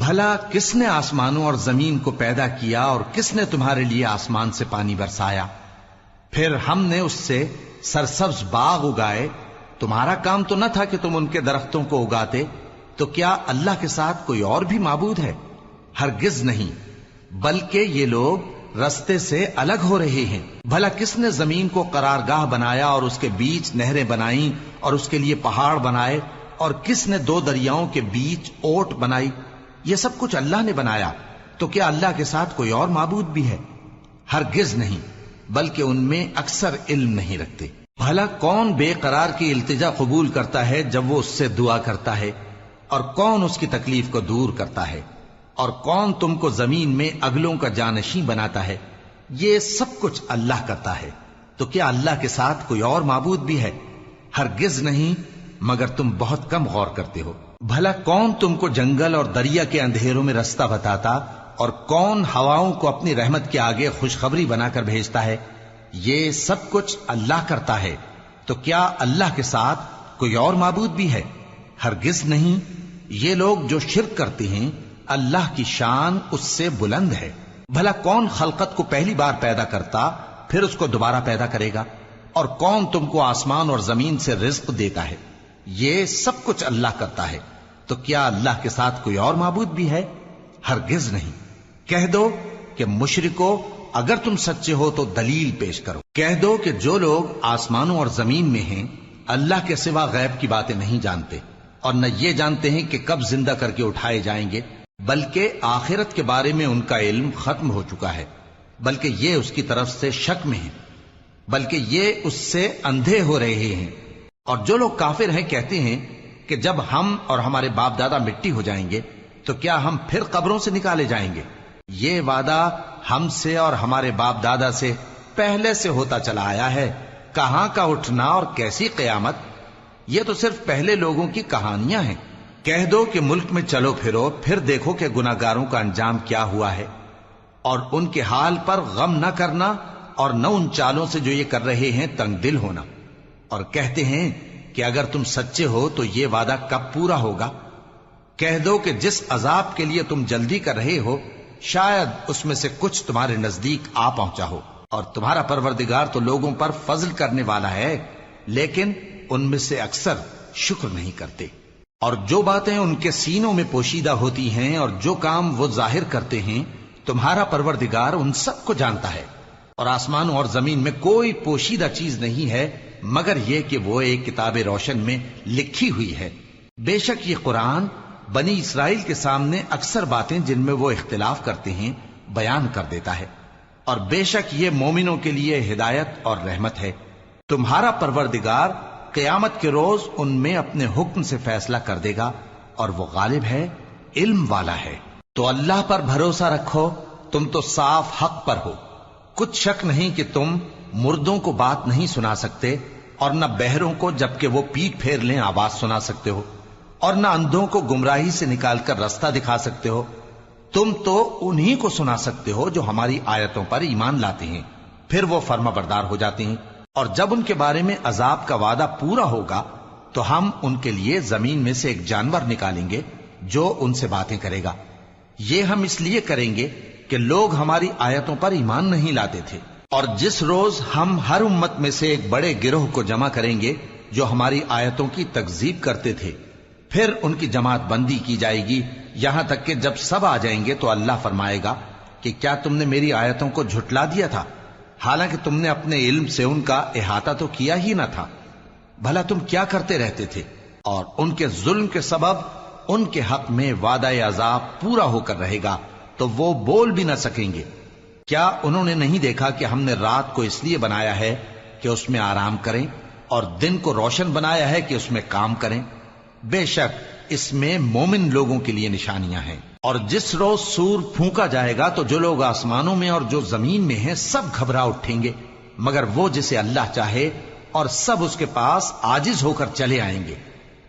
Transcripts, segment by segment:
بھلا کس نے آسمانوں اور زمین کو پیدا کیا اور کس نے تمہارے لیے آسمان سے پانی برسایا؟ پھر ہم نے اس سے سرسبز باغ اگائے. تمہارا کام تو نہ تھا کہ تم ان کے درختوں کو اگاتے. تو کیا اللہ کے ساتھ کوئی اور بھی معبود ہے؟ ہرگز نہیں، بلکہ یہ لوگ رستے سے الگ ہو رہے ہیں. بھلا کس نے زمین کو قرارگاہ بنایا اور اس کے بیچ نہریں بنائیں اور اس کے لیے پہاڑ بنائے، اور کس نے دو دریاؤں کے بیچ اوٹ بنائی؟ یہ سب کچھ اللہ نے بنایا. تو کیا اللہ کے ساتھ کوئی اور معبود بھی ہے؟ ہرگز نہیں، بلکہ ان میں اکثر علم نہیں رکھتے. بھلا کون بے قرار کی التجا قبول کرتا ہے جب وہ اس سے دعا کرتا ہے، اور کون اس کی تکلیف کو دور کرتا ہے، اور کون تم کو زمین میں اگلوں کا جانشین بناتا ہے؟ یہ سب کچھ اللہ کرتا ہے. تو کیا اللہ کے ساتھ کوئی اور معبود بھی ہے؟ ہرگز نہیں، مگر تم بہت کم غور کرتے ہو. بھلا کون تم کو جنگل اور دریا کے اندھیروں میں رستہ بتاتا، اور کون ہواؤں کو اپنی رحمت کے آگے خوشخبری بنا کر بھیجتا ہے؟ یہ سب کچھ اللہ کرتا ہے. تو کیا اللہ کے ساتھ کوئی اور معبود بھی ہے؟ ہرگز نہیں. یہ لوگ جو شرک کرتے ہیں اللہ کی شان اس سے بلند ہے. بھلا کون خلقت کو پہلی بار پیدا کرتا پھر اس کو دوبارہ پیدا کرے گا؟ اور کون تم کو آسمان اور زمین سے رزق دیتا ہے؟ یہ سب کچھ اللہ کرتا ہے. تو کیا اللہ کے ساتھ کوئی اور معبود بھی ہے؟ ہرگز نہیں. کہہ دو کہ مشرکو، اگر تم سچے ہو تو دلیل پیش کرو. کہہ دو کہ جو لوگ آسمانوں اور زمین میں ہیں اللہ کے سوا غیب کی باتیں نہیں جانتے، اور نہ یہ جانتے ہیں کہ کب زندہ کر کے اٹھائے جائیں گے، بلکہ آخرت کے بارے میں ان کا علم ختم ہو چکا ہے، بلکہ یہ اس کی طرف سے شک میں ہیں، بلکہ یہ اس سے اندھے ہو رہے ہیں. اور جو لوگ کافر ہیں کہتے ہیں کہ جب ہم اور ہمارے باپ دادا مٹی ہو جائیں گے تو کیا ہم پھر قبروں سے نکالے جائیں گے؟ یہ وعدہ ہم سے اور ہمارے باپ دادا سے پہلے سے ہوتا چلا آیا ہے. کہاں کا اٹھنا اور کیسی قیامت؟ یہ تو صرف پہلے لوگوں کی کہانیاں ہیں. کہہ دو کہ ملک میں چلو پھرو، پھر دیکھو کہ گناہگاروں کا انجام کیا ہوا ہے، اور ان کے حال پر غم نہ کرنا، اور نہ ان چالوں سے جو یہ کر رہے ہیں تنگ دل ہونا. اور کہتے ہیں کہ اگر تم سچے ہو تو یہ وعدہ کب پورا ہوگا؟ کہہ دو کہ جس عذاب کے لیے تم جلدی کر رہے ہو شاید اس میں سے کچھ تمہارے نزدیک آ پہنچا ہو، اور تمہارا پروردگار تو لوگوں پر فضل کرنے والا ہے، لیکن ان میں سے اکثر شکر نہیں کرتے. اور جو باتیں ان کے سینوں میں پوشیدہ ہوتی ہیں اور جو کام وہ ظاہر کرتے ہیں تمہارا پروردگار ان سب کو جانتا ہے. اور آسمانوں اور زمین میں کوئی پوشیدہ چیز نہیں ہے مگر یہ کہ وہ ایک کتاب روشن میں لکھی ہوئی ہے. بے شک یہ قرآن بنی اسرائیل کے سامنے اکثر باتیں جن میں وہ اختلاف کرتے ہیں بیان کر دیتا ہے، اور بے شک یہ مومنوں کے لیے ہدایت اور رحمت ہے. تمہارا پروردگار قیامت کے روز ان میں اپنے حکم سے فیصلہ کر دے گا، اور وہ غالب ہے، علم والا ہے. تو اللہ پر بھروسہ رکھو، تم تو صاف حق پر ہو. کچھ شک نہیں کہ تم مردوں کو بات نہیں سنا سکتے، اور نہ بہروں کو جبکہ وہ پیٹ پھیر لیں آواز سنا سکتے ہو، اور نہ اندھوں کو گمراہی سے نکال کر رستہ دکھا سکتے ہو. تم تو انہی کو سنا سکتے ہو جو ہماری آیتوں پر ایمان لاتے ہیں، پھر وہ فرما بردار ہو جاتے ہیں. اور جب ان کے بارے میں عذاب کا وعدہ پورا ہوگا تو ہم ان کے لیے زمین میں سے ایک جانور نکالیں گے جو ان سے باتیں کرے گا. یہ ہم اس لیے کریں گے کہ لوگ ہماری آیتوں پر ایمان نہیں لاتے تھے. اور جس روز ہم ہر امت میں سے ایک بڑے گروہ کو جمع کریں گے جو ہماری آیتوں کی تکذیب کرتے تھے، پھر ان کی جماعت بندی کی جائے گی یہاں تک کہ جب سب آ جائیں گے تو اللہ فرمائے گا کہ کیا تم نے میری آیتوں کو جھٹلا دیا تھا، حالانکہ تم نے اپنے علم سے ان کا احاطہ تو کیا ہی نہ تھا. بھلا تم کیا کرتے رہتے تھے؟ اور ان کے ظلم کے سبب ان کے حق میں وعدہ عذاب پورا ہو کر رہے گا تو وہ بول بھی نہ سکیں گے. کیا انہوں نے نہیں دیکھا کہ ہم نے رات کو اس لیے بنایا ہے کہ اس میں آرام کریں، اور دن کو روشن بنایا ہے کہ اس میں کام کریں؟ بے شک اس میں مومن لوگوں کے لیے نشانیاں ہیں. اور جس روز سور پھونکا جائے گا تو جو لوگ آسمانوں میں اور جو زمین میں ہیں سب گھبرا اٹھیں گے مگر وہ جسے اللہ چاہے، اور سب اس کے پاس عاجز ہو کر چلے آئیں گے.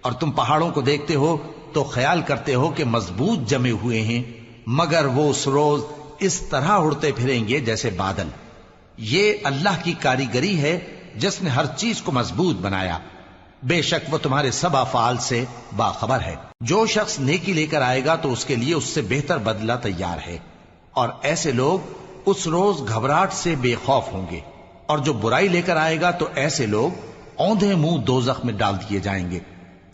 اور تم پہاڑوں کو دیکھتے ہو تو خیال کرتے ہو کہ مضبوط جمے ہوئے ہیں، مگر وہ اس روز اس طرح اڑتے پھریں گے جیسے بادل. یہ اللہ کی کاریگری ہے جس نے ہر چیز کو مضبوط بنایا. بے شک وہ تمہارے سب افعال سے باخبر ہے۔ جو شخص نیکی لے کر آئے گا تو اس کے لیے اس سے بہتر بدلہ تیار ہے، اور ایسے لوگ اس روز گھبراہٹ سے بے خوف ہوں گے، اور جو برائی لے کر آئے گا تو ایسے لوگ اوندھے منہ دوزخ میں ڈال دیے جائیں گے۔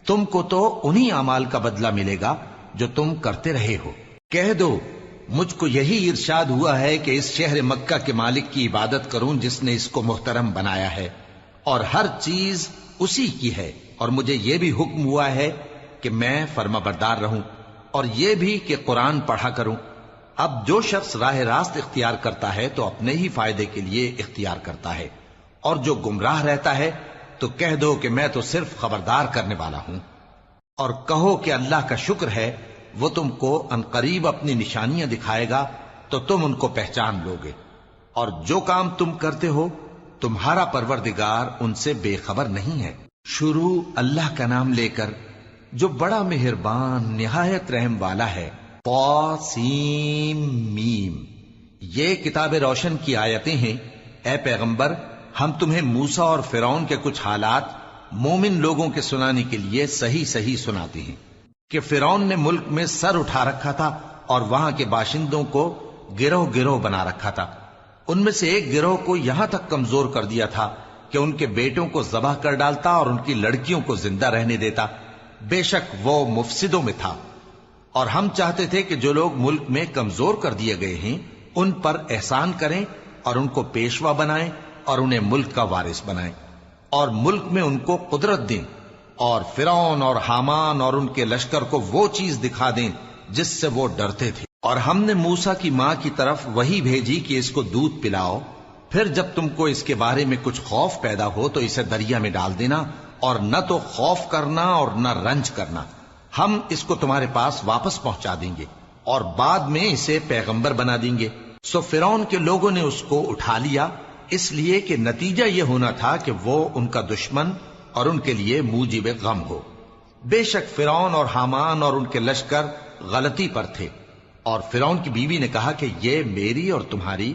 تم کو تو انہی اعمال کا بدلہ ملے گا جو تم کرتے رہے ہو۔ کہہ دو مجھ کو یہی ارشاد ہوا ہے کہ اس شہر مکہ کے مالک کی عبادت کروں جس نے اس کو محترم بنایا ہے، اور ہر چیز اسی کی ہے، اور مجھے یہ بھی حکم ہوا ہے کہ میں فرما بردار رہوں، اور یہ بھی کہ قرآن پڑھا کروں۔ اب جو شخص راہ راست اختیار کرتا ہے تو اپنے ہی فائدے کے لیے اختیار کرتا ہے، اور جو گمراہ رہتا ہے تو کہہ دو کہ میں تو صرف خبردار کرنے والا ہوں۔ اور کہو کہ اللہ کا شکر ہے وہ تم کو عنقریب اپنی نشانیاں دکھائے گا تو تم ان کو پہچان لوگے، اور جو کام تم کرتے ہو تمہارا پروردگار ان سے بے خبر نہیں ہے۔ شروع اللہ کا نام لے کر جو بڑا مہربان نہایت رحم والا ہے۔ طاسیم میم، یہ کتاب روشن کی آیتیں ہیں۔ اے پیغمبر، ہم تمہیں موسیٰ اور فرعون کے کچھ حالات مومن لوگوں کے سنانے کے لیے صحیح صحیح سناتے ہیں کہ فرعون نے ملک میں سر اٹھا رکھا تھا اور وہاں کے باشندوں کو گروہ گروہ بنا رکھا تھا۔ ان میں سے ایک گروہ کو یہاں تک کمزور کر دیا تھا کہ ان کے بیٹوں کو ذبح کر ڈالتا اور ان کی لڑکیوں کو زندہ رہنے دیتا۔ بے شک وہ مفسدوں میں تھا، اور ہم چاہتے تھے کہ جو لوگ ملک میں کمزور کر دیے گئے ہیں ان پر احسان کریں اور ان کو پیشوا بنائیں اور انہیں ملک کا وارث بنائیں، اور ملک میں ان کو قدرت دیں، اور فرعون اور حامان اور ان کے لشکر کو وہ چیز دکھا دیں جس سے وہ ڈرتے تھے۔ اور ہم نے موسیٰ کی ماں کی طرف وحی بھیجی کہ اس کو دودھ پلاؤ، پھر جب تم کو اس کے بارے میں کچھ خوف پیدا ہو تو اسے دریا میں ڈال دینا، اور نہ تو خوف کرنا اور نہ رنج کرنا، ہم اس کو تمہارے پاس واپس پہنچا دیں گے اور بعد میں اسے پیغمبر بنا دیں گے۔ سو فرعون کے لوگوں نے اس کو اٹھا لیا، اس لیے کہ نتیجہ یہ ہونا تھا کہ وہ ان کا دشمن اور ان کے لیے موجب غم ہو۔ بے شک فرعون اور حامان اور ان کے لشکر غلطی پر تھے، اور فرعون کی بیوی نے کہا کہ یہ میری اور تمہاری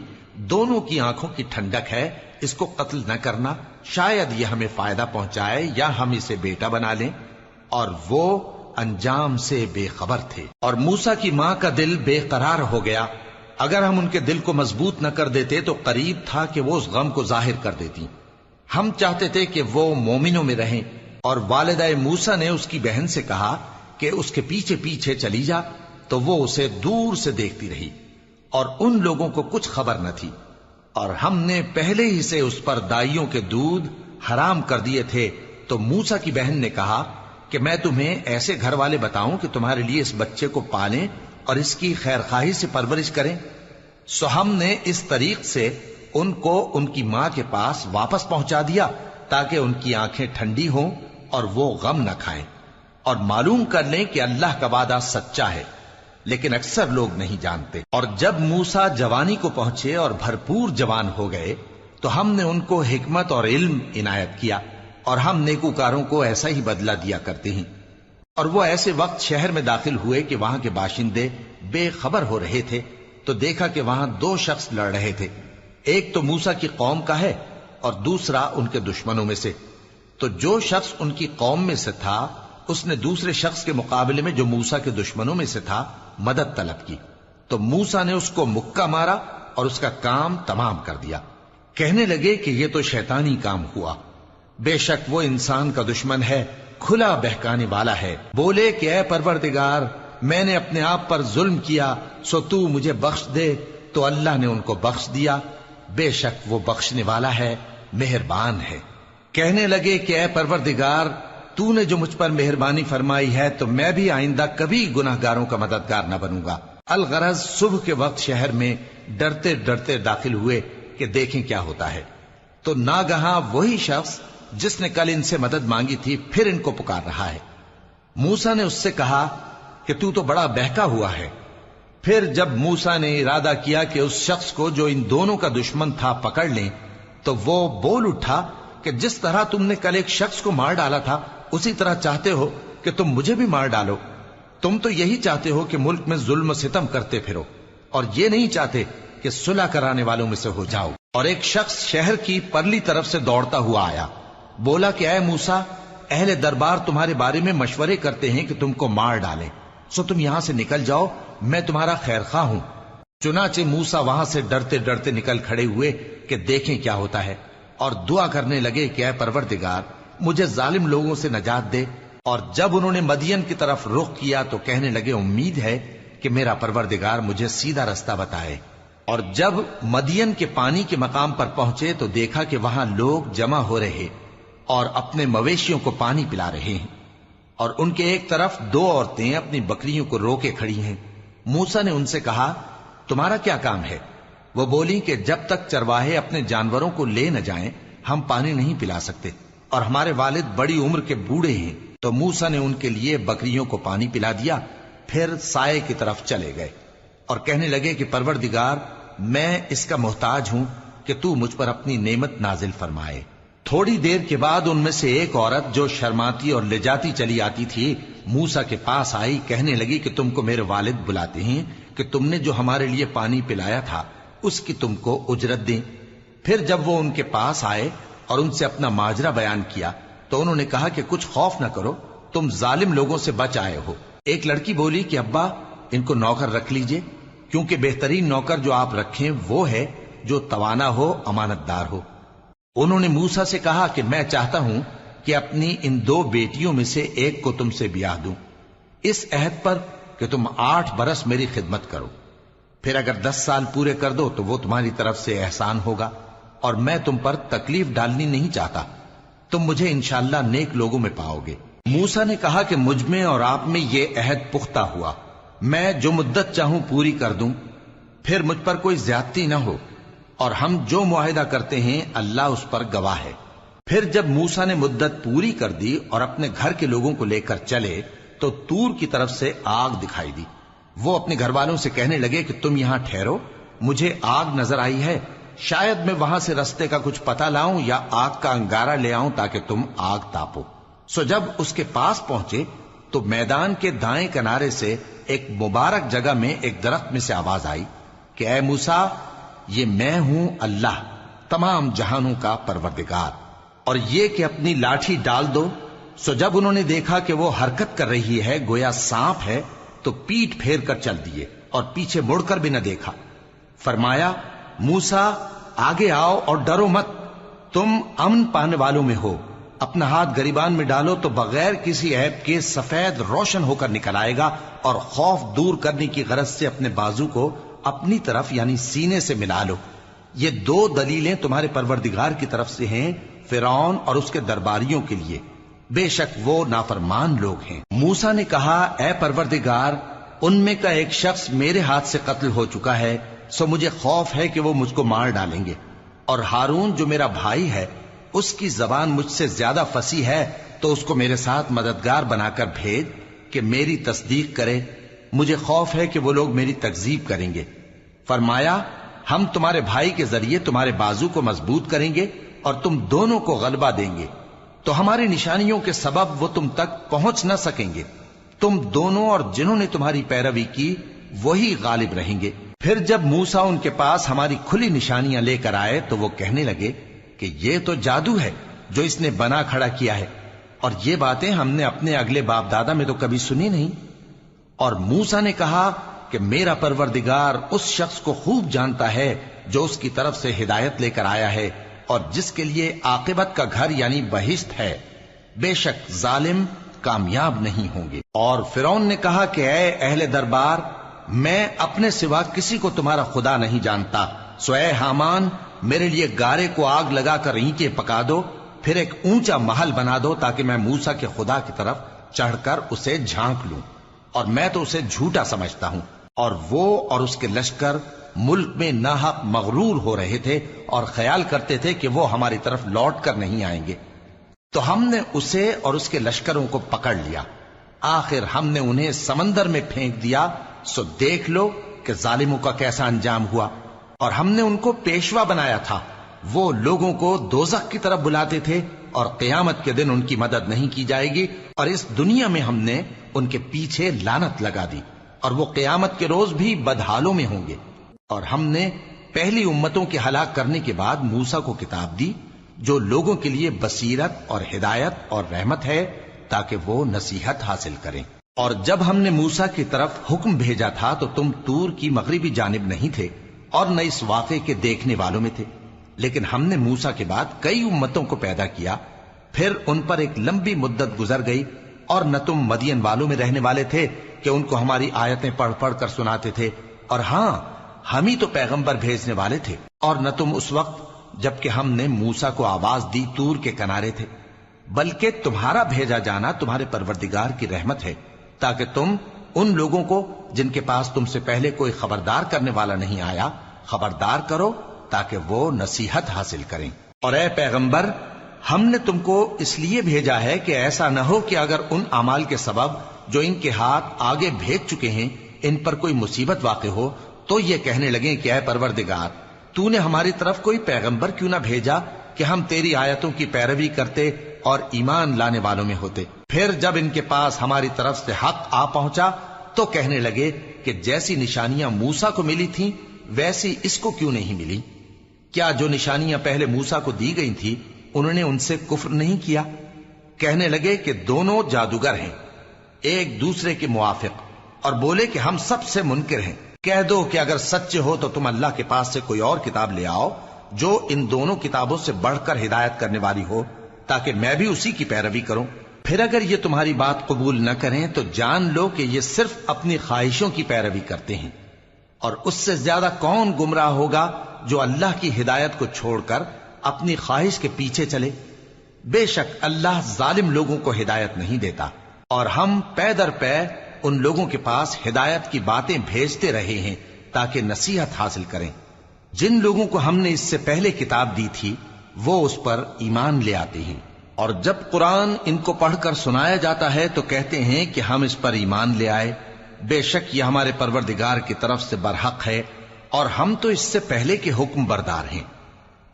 دونوں کی آنکھوں کی ٹھنڈک ہے، اس کو قتل نہ کرنا، شاید یہ ہمیں فائدہ پہنچائے یا ہم اسے بیٹا بنا لیں، اور وہ انجام سے بے خبر تھے۔ اور موسیٰ کی ماں کا دل بے قرار ہو گیا، اگر ہم ان کے دل کو مضبوط نہ کر دیتے تو قریب تھا کہ وہ اس غم کو ظاہر کر دیتی۔ ہم چاہتے تھے کہ وہ مومنوں میں رہیں، اور والدہ موسیٰ نے اس کی بہن سے کہا کہ اس کے پیچھے پیچھے چلی جا، تو وہ اسے دور سے دیکھتی رہی، اور ان لوگوں کو کچھ خبر نہ تھی۔ اور ہم نے پہلے ہی سے اس پر دائیوں کے دودھ حرام کر دیے تھے، تو موسیٰ کی بہن نے کہا کہ میں تمہیں ایسے گھر والے بتاؤں کہ تمہارے لیے اس بچے کو پالیں اور اس کی خیر خواہی سے پرورش کریں۔ سو ہم نے اس طریق سے ان کو ان کی ماں کے پاس واپس پہنچا دیا تاکہ ان کی آنکھیں ٹھنڈی ہوں اور وہ غم نہ کھائیں، اور معلوم کر لیں کہ اللہ کا وعدہ سچا ہے، لیکن اکثر لوگ نہیں جانتے۔ اور جب موسیٰ جوانی کو پہنچے اور بھرپور جوان ہو گئے تو ہم نے ان کو حکمت اور علم عنایت کیا، اور ہم نیکوکاروں کو ایسا ہی بدلہ دیا کرتے ہیں۔ اور وہ ایسے وقت شہر میں داخل ہوئے کہ وہاں کے باشندے بے خبر ہو رہے تھے، تو دیکھا کہ وہاں دو شخص لڑ رہے تھے، ایک تو موسیٰ کی قوم کا ہے اور دوسرا ان کے دشمنوں میں سے۔ تو جو شخص ان کی قوم میں سے تھا اس نے دوسرے شخص کے مقابلے میں جو موسیٰ کے دشمنوں میں سے تھا مدد طلب کی، تو موسیٰ نے اس کو مکہ مارا اور اس کا کام تمام کر دیا۔ کہنے لگے کہ یہ تو شیطانی کام ہوا، بے شک وہ انسان کا دشمن ہے، کھلا بہکانے والا ہے۔ بولے کہ اے پروردگار، میں نے اپنے آپ پر ظلم کیا، سو تو مجھے بخش دے، تو اللہ نے ان کو بخش دیا، بے شک وہ بخشنے والا ہے، مہربان ہے۔ کہنے لگے کہ اے پروردگار، تو نے جو مجھ پر مہربانی فرمائی ہے تو میں بھی آئندہ کبھی گناہ گاروں کا مددگار نہ بنوں گا۔ الغرض صبح کے وقت شہر میں ڈرتے ڈرتے داخل ہوئے کہ دیکھیں کیا ہوتا ہے، تو ناگہاں وہی شخص جس نے کل ان سے مدد مانگی تھی پھر ان کو پکار رہا ہے۔ موسیٰ نے اس سے کہا کہ تو بڑا بہکا ہوا ہے۔ پھر جب موسیٰ نے ارادہ کیا کہ اس شخص کو جو ان دونوں کا دشمن تھا پکڑ لیں، تو وہ بول اٹھا کہ جس طرح تم نے کل ایک شخص کو مار ڈالا تھا اسی طرح چاہتے ہو کہ تم مجھے بھی مار ڈالو۔ تم تو یہی چاہتے ہو کہ ملک میں ظلم و ستم کرتے پھرو، اور یہ نہیں چاہتے کہ صلح کرانے والوں میں سے ہو جاؤ۔ اور ایک شخص شہر کی پرلی طرف سے دوڑتا ہوا آیا، بولا کہ اے موسیٰ، اہل دربار تمہارے بارے میں مشورے کرتے ہیں کہ تم کو مار ڈالیں، سو تم یہاں سے نکل جاؤ، میں تمہارا خیر خواہ ہوں۔ چنانچہ موسیٰ وہاں سے ڈرتے ڈرتے نکل کھڑے ہوئے کہ دیکھیں کیا ہوتا ہے، اور دعا کرنے لگے کہ اے پروردگار مجھے ظالم لوگوں سے نجات دے۔ اور جب انہوں نے مدین کی طرف رخ کیا تو کہنے لگے امید ہے کہ میرا پروردگار مجھے سیدھا رستہ بتائے۔ اور جب مدین کے پانی کے مقام پر پہنچے تو دیکھا کہ وہاں لوگ جمع ہو رہے اور اپنے مویشیوں کو پانی پلا رہے ہیں، اور ان کے ایک طرف دو عورتیں اپنی بکریوں کو روکے کھڑی ہیں۔ موسیٰ نے ان سے کہا تمہارا کیا کام ہے؟ وہ بولی کہ جب تک چرواہے اپنے جانوروں کو لے نہ جائیں ہم پانی نہیں پلا سکتے، اور ہمارے والد بڑی عمر کے بوڑھے ہیں۔ تو موسیٰ نے ان کے لیے بکریوں کو پانی پلا دیا، پھر سائے کی طرف چلے گئے اور کہنے لگے کہ پروردگار میں اس کا محتاج ہوں کہ تو مجھ پر اپنی نعمت نازل فرمائے۔ تھوڑی دیر کے بعد ان میں سے ایک عورت جو شرماتی اور لجاتی چلی آتی تھی موسیٰ کے پاس آئی، کہنے لگی کہ تم کو میرے والد بلاتے ہیں کہ تم نے جو ہمارے لیے پانی پلایا تھا اس کی تم کو اجرت دیں۔ پھر جب وہ ان کے پاس آئے اور ان سے اپنا ماجرا بیان کیا تو انہوں نے کہا کہ کچھ خوف نہ کرو، تم ظالم لوگوں سے بچ آئے ہو۔ ایک لڑکی بولی کہ ابا ان کو نوکر رکھ لیجئے، کیونکہ بہترین نوکر جو آپ رکھیں وہ ہے جو توانا ہو، امانت دار ہو۔ انہوں نے موسیٰ سے کہا کہ میں چاہتا ہوں کہ اپنی ان دو بیٹیوں میں سے ایک کو تم سے بیاہ دوں، اس عہد پر کہ تم 8 برس میری خدمت کرو، پھر اگر 10 سال پورے کر دو تو وہ تمہاری طرف سے احسان ہوگا، اور میں تم پر تکلیف ڈالنی نہیں چاہتا، تم مجھے انشاءاللہ نیک لوگوں میں پاؤ گے۔ موسیٰ نے کہا کہ مجھ میں اور آپ میں یہ عہد پختہ ہوا، میں جو مدت چاہوں پوری کر دوں، پھر مجھ پر کوئی زیادتی نہ ہو، اور ہم جو معاہدہ کرتے ہیں اللہ اس پر گواہ ہے۔ پھر جب موسیٰ نے مدت پوری کر دی اور اپنے گھر کے لوگوں کو لے کر چلے تو طور کی طرف سے آگ دکھائی دی۔ وہ اپنے گھر والوں سے کہنے لگے کہ تم یہاں ٹھہرو، مجھے آگ نظر آئی ہے، شاید میں وہاں سے رستے کا کچھ پتہ لاؤں یا آگ کا انگارہ لے آؤں تاکہ تم آگ تاپو۔ سو جب اس کے پاس پہنچے تو میدان کے دائیں کنارے سے ایک مبارک جگہ میں ایک درخت میں سے آواز آئی کہ اے موسیٰ یہ میں ہوں اللہ تمام جہانوں کا پروردگار، اور یہ کہ اپنی لاٹھی ڈال دو۔ سو جب انہوں نے دیکھا کہ وہ حرکت کر رہی ہے گویا سانپ ہے تو پیٹ پھیر کر چل دیے اور پیچھے مڑ کر بھی نہ دیکھا۔ فرمایا موسیٰ آگے آؤ اور ڈرو مت، تم امن پانے والوں میں ہو، اپنا ہاتھ گریبان میں ڈالو تو بغیر کسی عیب کے سفید روشن ہو کر نکل آئے گا، اور خوف دور کرنے کی غرض سے اپنے بازو کو اپنی طرف یعنی سینے سے ملا لو۔ یہ 2 دلیلیں تمہارے پروردگار کی طرف سے ہیں فرعون اور اس کے درباریوں کے لیے، بے شک وہ نافرمان لوگ ہیں۔ موسیٰ نے کہا اے پروردگار ان میں کا ایک شخص میرے ہاتھ سے قتل ہو چکا ہے، سو مجھے خوف ہے کہ وہ مجھ کو مار ڈالیں گے، اور ہارون جو میرا بھائی ہے اس کی زبان مجھ سے زیادہ فصیح ہے، تو اس کو میرے ساتھ مددگار بنا کر بھیج کہ میری تصدیق کرے، مجھے خوف ہے کہ وہ لوگ میری تکذیب کریں گے۔ فرمایا ہم تمہارے بھائی کے ذریعے تمہارے بازو کو مضبوط کریں گے اور تم دونوں کو غلبہ دیں گے، تو ہماری نشانیوں کے سبب وہ تم تک پہنچ نہ سکیں گے، تم دونوں اور جنہوں نے تمہاری پیروی کی وہی غالب رہیں گے۔ پھر جب موسیٰ ان کے پاس ہماری کھلی نشانیاں لے کر آئے تو وہ کہنے لگے کہ یہ تو جادو ہے جو اس نے بنا کھڑا کیا ہے، اور یہ باتیں ہم نے اپنے اگلے باپ دادا میں تو کبھی سنی نہیں۔ اور موسیٰ نے کہا کہ میرا پروردگار اس شخص کو خوب جانتا ہے جو اس کی طرف سے ہدایت لے کر آیا ہے اور جس کے لیے عاقبت کا گھر یعنی بہشت ہے، بے شک ظالم کامیاب نہیں ہوں گے۔ اور فرعون نے کہا کہ اے اہل دربار میں اپنے سوا کسی کو تمہارا خدا نہیں جانتا، سو اے حامان میرے لیے گارے کو آگ لگا کر اینٹیں پکا دو، پھر ایک اونچا محل بنا دو تاکہ میں موسیٰ کے خدا کی طرف چڑھ کر اسے جھانک لوں، اور میں تو اسے جھوٹا سمجھتا ہوں۔ اور وہ اور اس کے لشکر ملک میں ناحق مغرور ہو رہے تھے اور خیال کرتے تھے کہ وہ ہماری طرف لوٹ کر نہیں آئیں گے، تو ہم نے اسے اور اس کے لشکروں کو پکڑ لیا، آخر ہم نے انہیں سمندر میں پھینک دیا، سو دیکھ لو کہ ظالموں کا کیسا انجام ہوا۔ اور ہم نے ان کو پیشوا بنایا تھا، وہ لوگوں کو دوزخ کی طرف بلاتے تھے، اور قیامت کے دن ان کی مدد نہیں کی جائے گی، اور اس دنیا میں ہم نے ان کے پیچھے لعنت لگا دی، اور وہ قیامت کے روز بھی بدحالوں میں ہوں گے۔ اور ہم نے پہلی امتوں کے ہلاک کرنے کے بعد موسیٰ کو کتاب دی، جو لوگوں کے لیے بصیرت اور ہدایت اور رحمت ہے تاکہ وہ نصیحت حاصل کریں۔ اور جب ہم نے موسیٰ کی طرف حکم بھیجا تھا تو تم طور کی مغربی جانب نہیں تھے اور نہ اس واقعے کے دیکھنے والوں میں تھے، لیکن ہم نے موسیٰ کے بعد کئی امتوں کو پیدا کیا، پھر ان پر ایک لمبی مدت گزر گئی، اور نہ تم مدین والوں میں رہنے والے تھے کہ ان کو ہماری آیتیں پڑھ پڑھ کر سناتے تھے، اور ہاں ہم ہی تو پیغمبر بھیجنے والے تھے، اور نہ تم اس وقت جبکہ ہم نے موسیٰ کو آواز دی طور کے کنارے تھے، بلکہ تمہارا بھیجا جانا تمہارے پروردگار کی رحمت ہے تاکہ تم ان لوگوں کو جن کے پاس تم سے پہلے کوئی خبردار کرنے والا نہیں آیا خبردار کرو تاکہ وہ نصیحت حاصل کریں۔ اور اے پیغمبر، ہم نے تم کو اس لیے بھیجا ہے کہ ایسا نہ ہو کہ اگر ان اعمال کے سبب جو ان کے ہاتھ آگے بھیج چکے ہیں ان پر کوئی مصیبت واقع ہو تو یہ کہنے لگیں کہ اے پروردگار، تو نے ہماری طرف کوئی پیغمبر کیوں نہ بھیجا کہ ہم تیری آیتوں کی پیروی کرتے اور ایمان لانے والوں میں ہوتے۔ پھر جب ان کے پاس ہماری طرف سے حق آ پہنچا تو کہنے لگے کہ جیسی نشانیاں موسیٰ کو ملی تھیں ویسی اس کو کیوں نہیں ملی؟ کیا جو نشانیاں پہلے موسیٰ کو دی گئی تھی انہوں نے ان سے کفر نہیں کیا؟ کہنے لگے کہ دونوں جادوگر ہیں ایک دوسرے کے موافق، اور بولے کہ ہم سب سے منکر ہیں۔ کہہ دو کہ اگر سچے ہو تو تم اللہ کے پاس سے کوئی اور کتاب لے آؤ جو ان دونوں کتابوں سے بڑھ کر ہدایت کرنے والی ہو تاکہ میں بھی اسی کی پیروی کروں۔ پھر اگر یہ تمہاری بات قبول نہ کریں تو جان لو کہ یہ صرف اپنی خواہشوں کی پیروی کرتے ہیں، اور اس سے زیادہ کون گمراہ ہوگا جو اللہ کی ہدایت کو چھوڑ کر اپنی خواہش کے پیچھے چلے۔ بے شک اللہ ظالم لوگوں کو ہدایت نہیں دیتا، اور ہم پے در پے ان لوگوں کے پاس ہدایت کی باتیں بھیجتے رہے ہیں تاکہ نصیحت حاصل کریں۔ جن لوگوں کو ہم نے اس سے پہلے کتاب دی تھی وہ اس پر ایمان لے آتے ہیں، اور جب قرآن ان کو پڑھ کر سنایا جاتا ہے تو کہتے ہیں کہ ہم اس پر ایمان لے آئے، بے شک یہ ہمارے پروردگار کی طرف سے برحق ہے اور ہم تو اس سے پہلے کے حکم بردار ہیں۔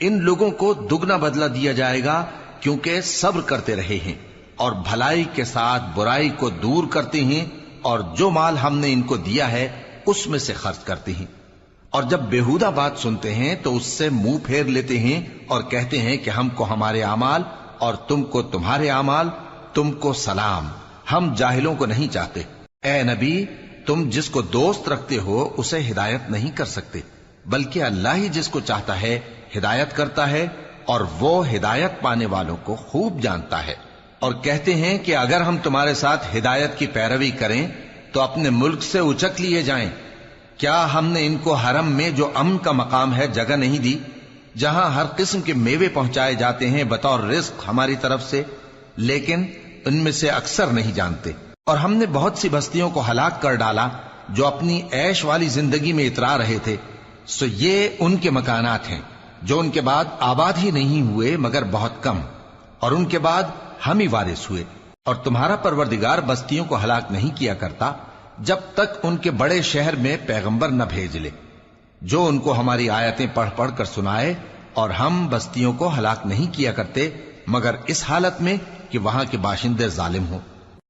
ان لوگوں کو دگنا بدلہ دیا جائے گا کیونکہ صبر کرتے رہے ہیں اور بھلائی کے ساتھ برائی کو دور کرتے ہیں، اور جو مال ہم نے ان کو دیا ہے اس میں سے خرچ کرتے ہیں، اور جب بےہودہ بات سنتے ہیں تو اس سے منہ پھیر لیتے ہیں اور کہتے ہیں کہ ہم کو ہمارے اعمال اور تم کو تمہارے اعمال، تم کو سلام، ہم جاہلوں کو نہیں چاہتے۔ اے نبی، تم جس کو دوست رکھتے ہو اسے ہدایت نہیں کر سکتے، بلکہ اللہ ہی جس کو چاہتا ہے ہدایت کرتا ہے، اور وہ ہدایت پانے والوں کو خوب جانتا ہے۔ اور کہتے ہیں کہ اگر ہم تمہارے ساتھ ہدایت کی پیروی کریں تو اپنے ملک سے اچک لیے جائیں۔ کیا ہم نے ان کو حرم میں جو امن کا مقام ہے جگہ نہیں دی، جہاں ہر قسم کے میوے پہنچائے جاتے ہیں بطور رزق ہماری طرف سے؟ لیکن ان میں سے اکثر نہیں جانتے۔ اور ہم نے بہت سی بستیوں کو ہلاک کر ڈالا جو اپنی عیش والی زندگی میں اترا رہے تھے، سو یہ ان کے مکانات ہیں جو ان کے بعد آباد ہی نہیں ہوئے مگر بہت کم، اور ان کے بعد ہم ہی وارث ہوئے۔ اور تمہارا پروردگار بستیوں کو ہلاک نہیں کیا کرتا جب تک ان کے بڑے شہر میں پیغمبر نہ بھیج لے جو ان کو ہماری آیتیں پڑھ پڑھ کر سنائے، اور ہم بستیوں کو ہلاک نہیں کیا کرتے مگر اس حالت میں کہ وہاں کے باشندے ظالم ہوں۔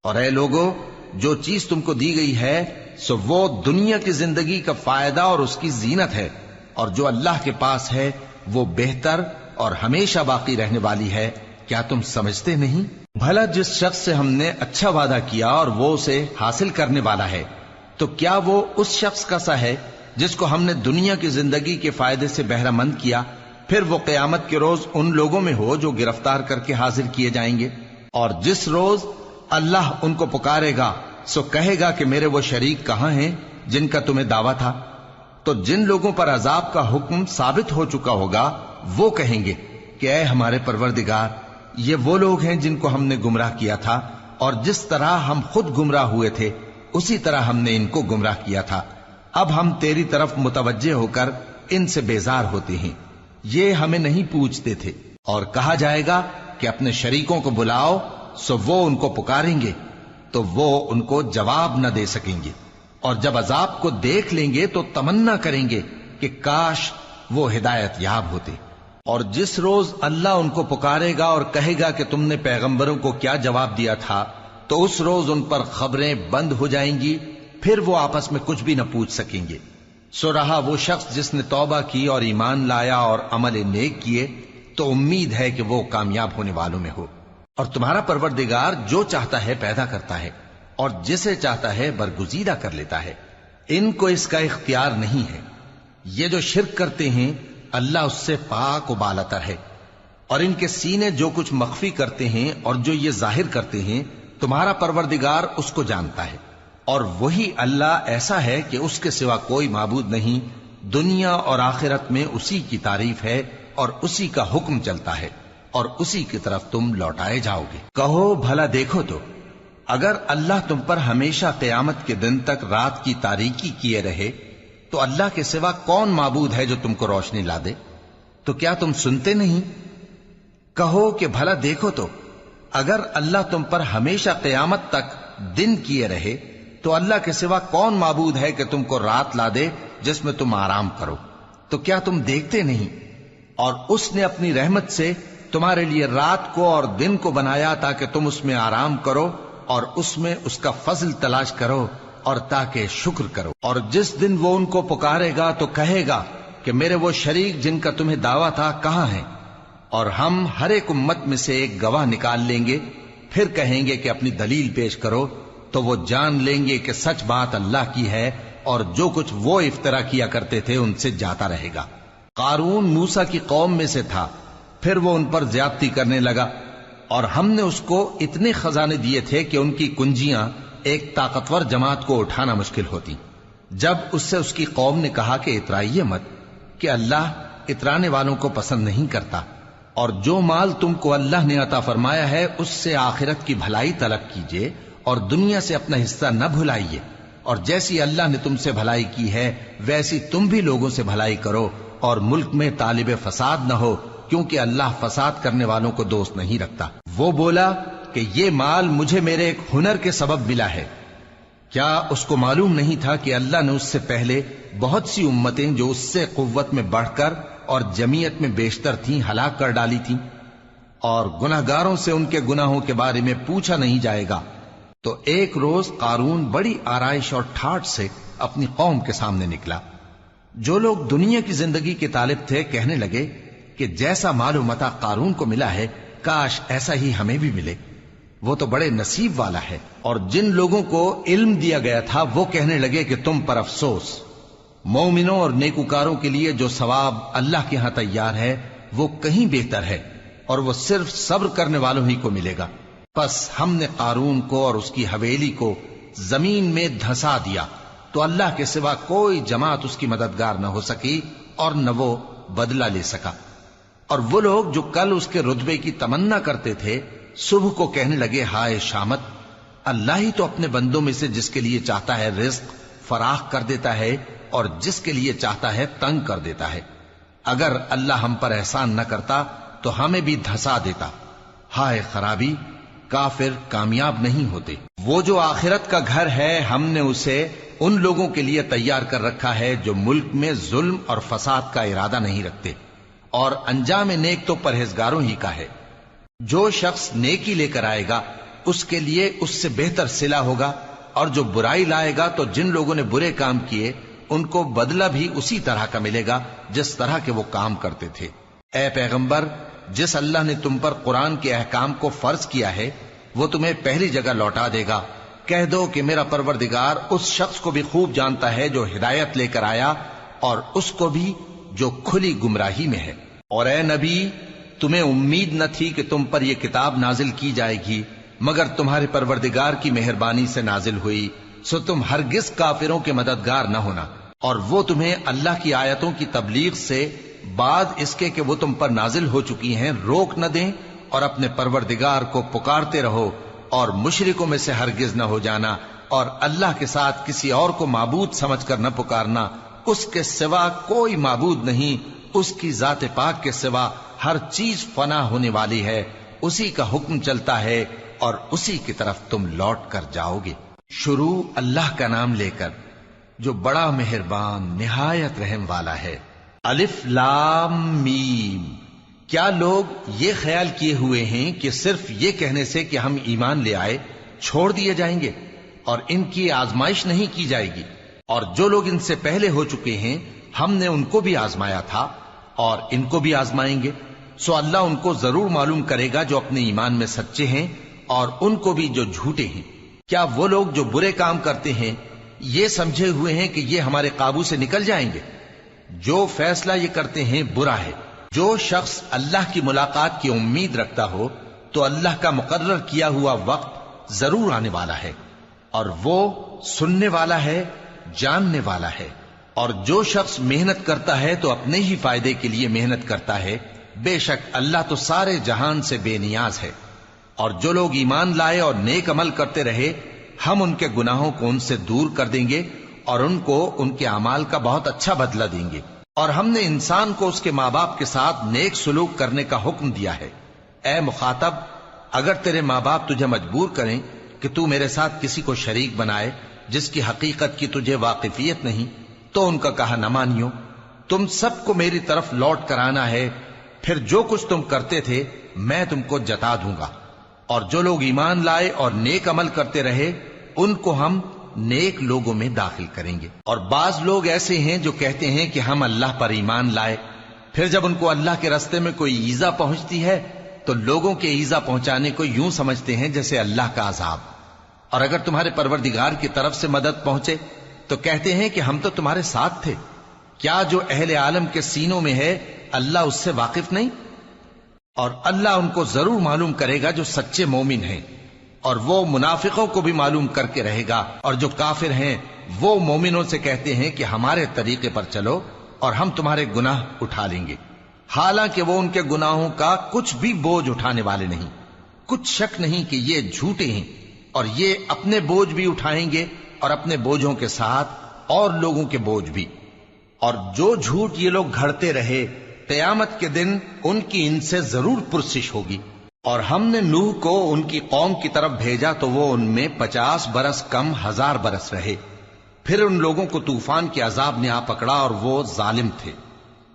اور اے لوگو، جو چیز تم کو دی گئی ہے سو وہ دنیا کی زندگی کا فائدہ اور اس کی زینت ہے، اور جو اللہ کے پاس ہے وہ بہتر اور ہمیشہ باقی رہنے والی ہے۔ کیا تم سمجھتے نہیں؟ بھلا جس شخص سے ہم نے اچھا وعدہ کیا اور وہ اسے حاصل کرنے والا ہے تو کیا وہ اس شخص کا سا ہے جس کو ہم نے دنیا کی زندگی کے فائدے سے بہرہ مند کیا، پھر وہ قیامت کے روز ان لوگوں میں ہو جو گرفتار کر کے حاضر کیے جائیں گے؟ اور جس روز اللہ ان کو پکارے گا سو کہے گا کہ میرے وہ شریک کہاں ہیں جن کا تمہیں دعویٰ تھا؟ تو جن لوگوں پر عذاب کا حکم ثابت ہو چکا ہوگا وہ کہیں گے کہ اے ہمارے پروردگار، یہ وہ لوگ ہیں جن کو ہم نے گمراہ کیا تھا، اور جس طرح ہم خود گمراہ ہوئے تھے اسی طرح ہم نے ان کو گمراہ کیا تھا۔ اب ہم تیری طرف متوجہ ہو کر ان سے بیزار ہوتے ہیں، یہ ہمیں نہیں پوچھتے تھے۔ اور کہا جائے گا کہ اپنے شریکوں کو بلاؤ، سو وہ ان کو پکاریں گے تو وہ ان کو جواب نہ دے سکیں گے، اور جب عذاب کو دیکھ لیں گے تو تمنا کریں گے کہ کاش وہ ہدایت یاب ہوتے۔ اور جس روز اللہ ان کو پکارے گا اور کہے گا کہ تم نے پیغمبروں کو کیا جواب دیا تھا، تو اس روز ان پر خبریں بند ہو جائیں گی، پھر وہ آپس میں کچھ بھی نہ پوچھ سکیں گے۔ سو رہا وہ شخص جس نے توبہ کی اور ایمان لایا اور عمل نیک کیے، تو امید ہے کہ وہ کامیاب ہونے والوں میں ہو۔ اور تمہارا پروردگار جو چاہتا ہے پیدا کرتا ہے اور جسے چاہتا ہے برگزیدہ کر لیتا ہے، ان کو اس کا اختیار نہیں ہے۔ یہ جو شرک کرتے ہیں اللہ اس سے پاک و بالاتر ہے، اور ان کے سینے جو کچھ مخفی کرتے ہیں اور جو یہ ظاہر کرتے ہیں تمہارا پروردگار اس کو جانتا ہے۔ اور وہی اللہ ایسا ہے کہ اس کے سوا کوئی معبود نہیں، دنیا اور آخرت میں اسی کی تعریف ہے اور اسی کا حکم چلتا ہے اور اسی کی طرف تم لوٹائے جاؤ گے۔ کہو بھلا دیکھو تو اگر اللہ تم پر ہمیشہ قیامت کے دن تک رات کی تاریکی کیے رہے تو اللہ کے سوا کون معبود ہے جو تم کو روشنی لا دے؟ تو کیا تم سنتے نہیں؟ کہو کہ بھلا دیکھو تو اگر اللہ تم پر ہمیشہ قیامت تک دن کیے رہے تو اللہ کے سوا کون معبود ہے کہ تم کو رات لا دے جس میں تم آرام کرو؟ تو کیا تم دیکھتے نہیں؟ اور اس نے اپنی رحمت سے تمہارے لیے رات کو اور دن کو بنایا تاکہ تم اس میں آرام کرو اور اس میں اس کا فضل تلاش کرو اور تاکہ شکر کرو۔ اور جس دن وہ ان کو پکارے گا تو کہے گا کہ میرے وہ شریک جن کا تمہیں دعویٰ تھا کہاں ہیں؟ اور ہم ہر ایک امت میں سے ایک گواہ نکال لیں گے، پھر کہیں گے کہ اپنی دلیل پیش کرو، تو وہ جان لیں گے کہ سچ بات اللہ کی ہے اور جو کچھ وہ افترا کیا کرتے تھے ان سے جاتا رہے گا۔ قارون موسیٰ کی قوم میں سے تھا، پھر وہ ان پر زیادتی کرنے لگا، اور ہم نے اس کو اتنے خزانے دیے تھے کہ ان کی کنجیاں ایک طاقتور جماعت کو اٹھانا مشکل ہوتی۔ جب اس سے اس کی قوم نے کہا کہ اترائیے مت، کہ اللہ اترانے والوں کو پسند نہیں کرتا، اور جو مال تم کو اللہ نے عطا فرمایا ہے اس سے آخرت کی بھلائی طلب کیجیے اور دنیا سے اپنا حصہ نہ بھلائیے، اور جیسی اللہ نے تم سے بھلائی کی ہے ویسی تم بھی لوگوں سے بھلائی کرو، اور ملک میں طالب فساد نہ ہو، کیونکہ اللہ فساد کرنے والوں کو دوست نہیں رکھتا۔ وہ بولا کہ یہ مال مجھے میرے ایک ہنر کے سبب ملا ہے۔ کیا اس کو معلوم نہیں تھا کہ اللہ نے اس سے پہلے بہت سی امتیں جو اس سے قوت میں بڑھ کر اور جمعیت میں بیشتر تھیں ہلاک کر ڈالی تھیں، اور گناہگاروں سے ان کے گناہوں کے بارے میں پوچھا نہیں جائے گا؟ تو ایک روز قارون بڑی آرائش اور ٹھاٹھ سے اپنی قوم کے سامنے نکلا۔ جو لوگ دنیا کی زندگی کے طالب تھے کہنے لگے کہ جیسا مال و متاع قارون کو ملا ہے کاش ایسا ہی ہمیں بھی ملے، وہ تو بڑے نصیب والا ہے۔ اور جن لوگوں کو علم دیا گیا تھا وہ کہنے لگے کہ تم پر افسوس، مومنوں اور نیکوکاروں کے لیے جو ثواب اللہ کے ہاں تیار ہے وہ کہیں بہتر ہے، اور وہ صرف صبر کرنے والوں ہی کو ملے گا۔ پس ہم نے قارون کو اور اس کی حویلی کو زمین میں دھسا دیا، تو اللہ کے سوا کوئی جماعت اس کی مددگار نہ ہو سکی اور نہ وہ بدلہ لے سکا۔ اور وہ لوگ جو کل اس کے رتبے کی تمنا کرتے تھے صبح کو کہنے لگے ہائے شامت، اللہ ہی تو اپنے بندوں میں سے جس کے لیے چاہتا ہے رزق فراخ کر دیتا ہے اور جس کے لیے چاہتا ہے تنگ کر دیتا ہے۔ اگر اللہ ہم پر احسان نہ کرتا تو ہمیں بھی دھسا دیتا۔ ہائے خرابی، کافر کامیاب نہیں ہوتے۔ وہ جو آخرت کا گھر ہے ہم نے اسے ان لوگوں کے لیے تیار کر رکھا ہے جو ملک میں ظلم اور فساد کا ارادہ نہیں رکھتے، اور انجام نیک تو پرہیزگاروں ہی کا ہے۔ جو شخص نیکی لے کر آئے گا اس کے لیے اس سے بہتر صلہ ہوگا، اور جو برائی لائے گا تو جن لوگوں نے برے کام کیے ان کو بدلہ بھی اسی طرح کا ملے گا جس طرح کے وہ کام کرتے تھے۔ اے پیغمبر، جس اللہ نے تم پر قرآن کے احکام کو فرض کیا ہے وہ تمہیں پہلی جگہ لوٹا دے گا۔ کہہ دو کہ میرا پروردگار اس شخص کو بھی خوب جانتا ہے جو ہدایت لے کر آیا، اور اس کو بھی جو کھلی گمراہی میں ہے۔ اور اے نبی، تمہیں امید نہ تھی کہ تم پر یہ کتاب نازل کی جائے گی مگر تمہارے پروردگار کی مہربانی سے نازل ہوئی، سو تم ہرگز کافروں کے مددگار نہ ہونا، اور وہ تمہیں اللہ کی آیتوں کی تبلیغ سے بعد اس کے کہ وہ تم پر نازل ہو چکی ہیں روک نہ دیں، اور اپنے پروردگار کو پکارتے رہو اور مشرکوں میں سے ہرگز نہ ہو جانا، اور اللہ کے ساتھ کسی اور کو معبود سمجھ کر نہ پکارنا، اس کے سوا کوئی معبود نہیں، اس کی ذات پاک کے سوا ہر چیز فنا ہونے والی ہے، اسی کا حکم چلتا ہے اور اسی کی طرف تم لوٹ کر جاؤ گے۔ شروع اللہ کا نام لے کر جو بڑا مہربان نہایت رحم والا ہے۔ الف لام میم۔ کیا لوگ یہ خیال کیے ہوئے ہیں کہ صرف یہ کہنے سے کہ ہم ایمان لے آئے چھوڑ دیے جائیں گے اور ان کی آزمائش نہیں کی جائے گی؟ اور جو لوگ ان سے پہلے ہو چکے ہیں ہم نے ان کو بھی آزمایا تھا اور ان کو بھی آزمائیں گے، سو اللہ ان کو ضرور معلوم کرے گا جو اپنے ایمان میں سچے ہیں اور ان کو بھی جو جھوٹے ہیں۔ کیا وہ لوگ جو برے کام کرتے ہیں یہ سمجھے ہوئے ہیں کہ یہ ہمارے قابو سے نکل جائیں گے؟ جو فیصلہ یہ کرتے ہیں برا ہے۔ جو شخص اللہ کی ملاقات کی امید رکھتا ہو تو اللہ کا مقرر کیا ہوا وقت ضرور آنے والا ہے، اور وہ سننے والا ہے، جاننے والا ہے۔ اور جو شخص محنت کرتا ہے تو اپنے ہی فائدے کے لیے محنت کرتا ہے، بے شک اللہ تو سارے جہان سے بے نیاز ہے۔ اور جو لوگ ایمان لائے اور نیک عمل کرتے رہے، ہم ان کے گناہوں کو ان سے دور کر دیں گے اور ان کو ان کے اعمال کا بہت اچھا بدلہ دیں گے۔ اور ہم نے انسان کو اس کے ماں باپ کے ساتھ نیک سلوک کرنے کا حکم دیا ہے۔ اے مخاطب، اگر تیرے ماں باپ تجھے مجبور کریں کہ تو میرے ساتھ کسی کو شریک بنائے جس کی حقیقت کی تجھے واقفیت نہیں، تو ان کا کہا نہ مانیو۔ تم سب کو میری طرف لوٹ کر آنا ہے، پھر جو کچھ تم کرتے تھے میں تم کو جتا دوں گا۔ اور جو لوگ ایمان لائے اور نیک عمل کرتے رہے ان کو ہم نیک لوگوں میں داخل کریں گے۔ اور بعض لوگ ایسے ہیں جو کہتے ہیں کہ ہم اللہ پر ایمان لائے، پھر جب ان کو اللہ کے راستے میں کوئی ایذا پہنچتی ہے تو لوگوں کے ایذا پہنچانے کو یوں سمجھتے ہیں جیسے اللہ کا عذاب۔ اور اگر تمہارے پروردگار کی طرف سے مدد پہنچے تو کہتے ہیں کہ ہم تو تمہارے ساتھ تھے۔ کیا جو اہل عالم کے سینوں میں ہے اللہ اس سے واقف نہیں؟ اور اللہ ان کو ضرور معلوم کرے گا جو سچے مومن ہیں، اور وہ منافقوں کو بھی معلوم کر کے رہے گا۔ اور جو کافر ہیں وہ مومنوں سے کہتے ہیں کہ ہمارے طریقے پر چلو اور ہم تمہارے گناہ اٹھا لیں گے، حالانکہ وہ ان کے گناہوں کا کچھ بھی بوجھ اٹھانے والے نہیں۔ کچھ شک نہیں کہ یہ جھوٹے ہیں، اور یہ اپنے بوجھ بھی اٹھائیں گے اور اپنے بوجھوں کے ساتھ اور لوگوں کے بوجھ بھی۔ اور جو جھوٹ یہ لوگ گھڑتے رہے قیامت کے دن ان کی ان سے ضرور پرسش ہوگی۔ اور ہم نے نوح کو ان کی قوم کی طرف بھیجا تو وہ ان میں 50 برس کم 1000 برس رہے۔ پھر ان لوگوں کو طوفان کے عذاب نے آ پکڑا اور وہ ظالم تھے۔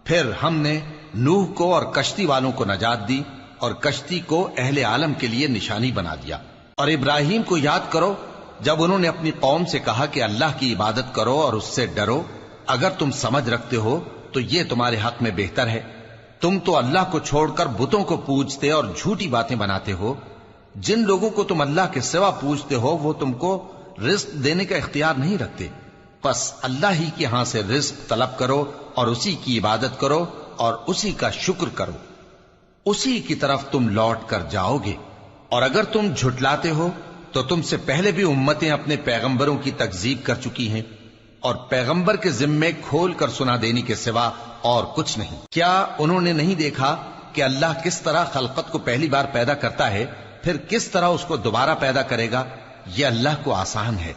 پھر ہم نے نوح کو اور کشتی والوں کو نجات دی اور کشتی کو اہل عالم کے لیے نشانی بنا دیا۔ اور ابراہیم کو یاد کرو جب انہوں نے اپنی قوم سے کہا کہ اللہ کی عبادت کرو اور اس سے ڈرو، اگر تم سمجھ رکھتے ہو تو یہ تمہارے حق میں بہتر ہے۔ تم تو اللہ کو چھوڑ کر بتوں کو پوجتے اور جھوٹی باتیں بناتے ہو۔ جن لوگوں کو تم اللہ کے سوا پوجتے ہو وہ تم کو رزق دینے کا اختیار نہیں رکھتے، پس اللہ ہی کے ہاں سے رزق طلب کرو اور اسی کی عبادت کرو اور اسی کا شکر کرو، اسی کی طرف تم لوٹ کر جاؤ گے۔ اور اگر تم جھٹلاتے ہو تو تم سے پہلے بھی امتیں اپنے پیغمبروں کی تکذیب کر چکی ہیں، اور پیغمبر کے ذمے کھول کر سنا دینے کے سوا اور کچھ نہیں۔ کیا انہوں نے نہیں دیکھا کہ اللہ کس طرح خلقت کو پہلی بار پیدا کرتا ہے پھر کس طرح اس کو دوبارہ پیدا کرے گا؟ یہ اللہ کو آسان ہے۔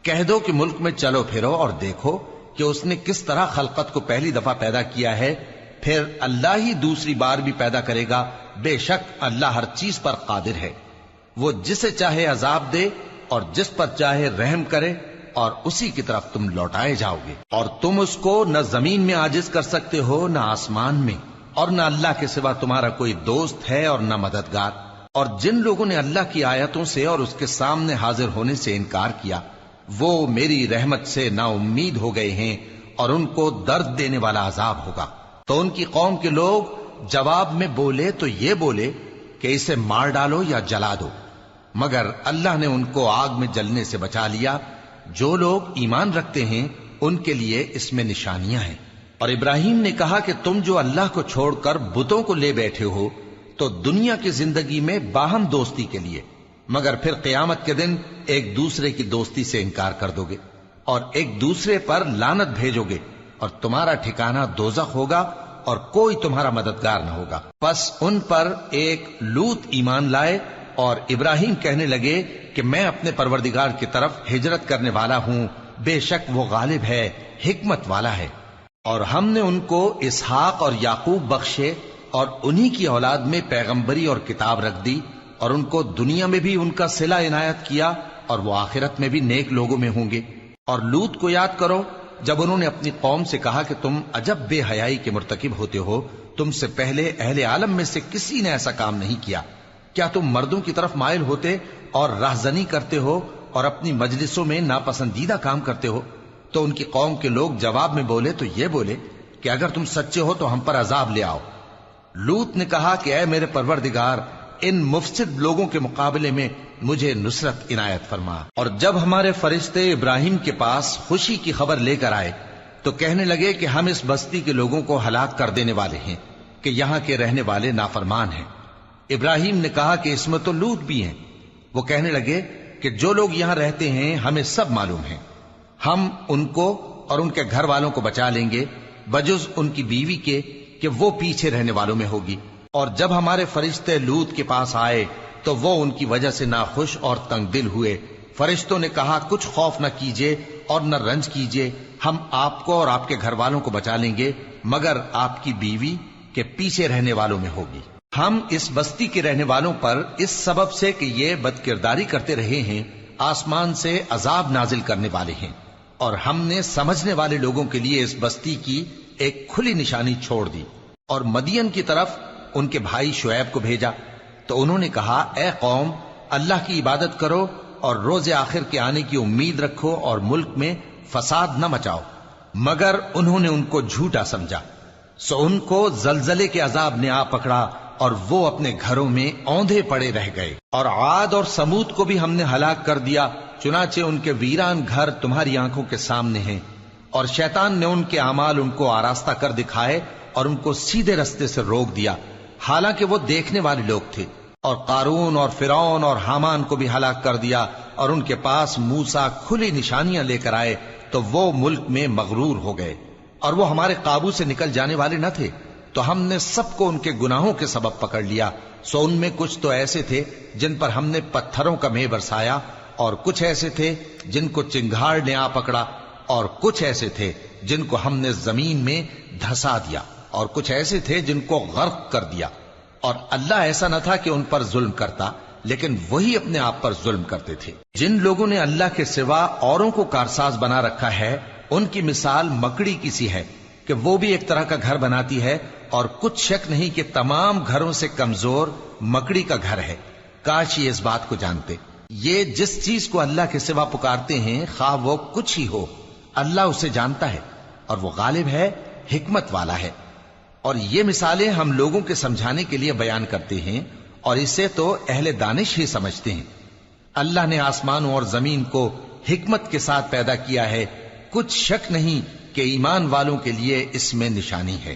کہہ دو کہ ملک میں چلو پھرو اور دیکھو کہ اس نے کس طرح خلقت کو پہلی دفعہ پیدا کیا ہے، پھر اللہ ہی دوسری بار بھی پیدا کرے گا۔ بے شک اللہ ہر چیز پر قادر ہے۔ وہ جسے چاہے عذاب دے اور جس پر چاہے رحم کرے، اور اسی کی طرف تم لوٹائے جاؤ گے۔ اور تم اس کو نہ زمین میں عاجز کر سکتے ہو نہ آسمان میں، اور نہ اللہ کے سوا تمہارا کوئی دوست ہے اور نہ مددگار۔ اور جن لوگوں نے اللہ کی آیتوں سے اور اس کے سامنے حاضر ہونے سے انکار کیا وہ میری رحمت سے نا امید ہو گئے ہیں، اور ان کو درد دینے والا عذاب ہوگا۔ تو ان کی قوم کے لوگ جواب میں بولے تو یہ بولے کہ اسے مار ڈالو یا جلا دو، مگر اللہ نے ان کو آگ میں جلنے سے بچا لیا۔ جو لوگ ایمان رکھتے ہیں ان کے لیے اس میں نشانیاں ہیں۔ اور ابراہیم نے کہا کہ تم جو اللہ کو چھوڑ کر بتوں کو لے بیٹھے ہو تو دنیا کی زندگی میں باہم دوستی کے لیے، مگر پھر قیامت کے دن ایک دوسرے کی دوستی سے انکار کر دو گے اور ایک دوسرے پر لعنت بھیجو گے، اور تمہارا ٹھکانہ دوزخ ہوگا اور کوئی تمہارا مددگار نہ ہوگا۔ پس ان پر ایک لوط ایمان لائے اور ابراہیم کہنے لگے کہ میں اپنے پروردگار کی طرف ہجرت کرنے والا ہوں، بے شک وہ غالب ہے، حکمت والا ہے۔ اور ہم نے ان کو اسحاق اور یعقوب بخشے اور انہی کی اولاد میں پیغمبری اور کتاب رکھ دی، اور ان کو دنیا میں بھی ان کا صلہ عنایت کیا اور وہ آخرت میں بھی نیک لوگوں میں ہوں گے۔ اور لوط کو یاد کرو جب انہوں نے اپنی قوم سے کہا کہ تم عجب بے حیائی کے مرتکب ہوتے ہو، تم سے پہلے اہل عالم میں سے کسی نے ایسا کام نہیں کیا۔ کیا تم مردوں کی طرف مائل ہوتے اور راہزنی کرتے ہو اور اپنی مجلسوں میں ناپسندیدہ کام کرتے ہو؟ تو ان کی قوم کے لوگ جواب میں بولے تو یہ بولے کہ اگر تم سچے ہو تو ہم پر عذاب لے آؤ۔ لوط نے کہا کہ اے میرے پروردگار، ان مفسد لوگوں کے مقابلے میں مجھے نصرت عنایت فرما۔ اور جب ہمارے فرشتے ابراہیم کے پاس خوشی کی خبر لے کر آئے تو کہنے لگے کہ ہم اس بستی کے لوگوں کو ہلاک کر دینے والے ہیں کہ یہاں کے رہنے والے نافرمان ہیں۔ ابراہیم نے کہا کہ اس میں تو لوط بھی ہیں۔ وہ کہنے لگے کہ جو لوگ یہاں رہتے ہیں ہمیں سب معلوم ہیں، ہم ان کو اور ان کے گھر والوں کو بچا لیں گے بجز ان کی بیوی کے کہ وہ پیچھے رہنے والوں میں ہوگی۔ اور جب ہمارے فرشتے لوط کے پاس آئے تو وہ ان کی وجہ سے ناخوش اور تنگ دل ہوئے۔ فرشتوں نے کہا کچھ خوف نہ کیجیے اور نہ رنج کیجیے، ہم آپ کو اور آپ کے گھر والوں کو بچا لیں گے مگر آپ کی بیوی کے پیچھے رہنے والوں میں ہوگی۔ ہم اس بستی کے رہنے والوں پر اس سبب سے کہ یہ بد کرداری کرتے رہے ہیں آسمان سے عذاب نازل کرنے والے ہیں، اور ہم نے سمجھنے والے لوگوں کے لیے اس بستی کی ایک کھلی نشانی چھوڑ دی۔ اور مدین کی طرف ان کے بھائی شعیب کو بھیجا تو انہوں نے کہا اے قوم، اللہ کی عبادت کرو اور روز آخر کے آنے کی امید رکھو اور ملک میں فساد نہ مچاؤ، مگر انہوں نے ان کو جھوٹا سمجھا، سو ان کو زلزلے کے عذاب نے آ پکڑا اور وہ اپنے گھروں میں اوندھے پڑے رہ گئے۔ اور عاد اور سمود کو بھی ہم نے ہلاک کر دیا، چنانچہ ان کے ویران گھر تمہاری آنکھوں کے سامنے ہیں، اور شیطان نے ان کے اعمال ان کو آراستہ کر دکھائے اور ان کو سیدھے رستے سے روک دیا، حالانکہ وہ دیکھنے والے لوگ تھے۔ اور قارون اور فرعون اور حامان کو بھی ہلاک کر دیا، اور ان کے پاس موسیٰ کھلی نشانیاں لے کر آئے تو وہ ملک میں مغرور ہو گئے، اور وہ ہمارے قابو سے نکل جانے والے نہ تھے، تو ہم نے سب کو ان کے گناہوں کے سبب پکڑ لیا۔ سو ان میں کچھ تو ایسے تھے جن پر ہم نے پتھروں کا مے برسایا، اور کچھ ایسے تھے جن کو چنگھاڑ نے آ پکڑا، اور کچھ ایسے تھے جن کو ہم نے زمین میں دھسا دیا، اور کچھ ایسے تھے جن کو غرق کر دیا۔ اور اللہ ایسا نہ تھا کہ ان پر ظلم کرتا، لیکن وہی اپنے آپ پر ظلم کرتے تھے۔ جن لوگوں نے اللہ کے سوا اوروں کو کارساز بنا رکھا ہے، ان کی مثال مکڑی کی سی ہے کہ وہ بھی ایک طرح کا گھر بناتی ہے، اور کچھ شک نہیں کہ تمام گھروں سے کمزور مکڑی کا گھر ہے۔ کاش یہ اس بات کو جانتے۔ یہ جس چیز کو اللہ کے سوا پکارتے ہیں خواہ وہ کچھ ہی ہو، اللہ اسے جانتا ہے، اور وہ غالب ہے، حکمت والا ہے۔ اور یہ مثالیں ہم لوگوں کے سمجھانے کے لیے بیان کرتے ہیں، اور اسے تو اہل دانش ہی سمجھتے ہیں۔ اللہ نے آسمانوں اور زمین کو حکمت کے ساتھ پیدا کیا ہے، کچھ شک نہیں کہ ایمان والوں کے لیے اس میں نشانی ہے۔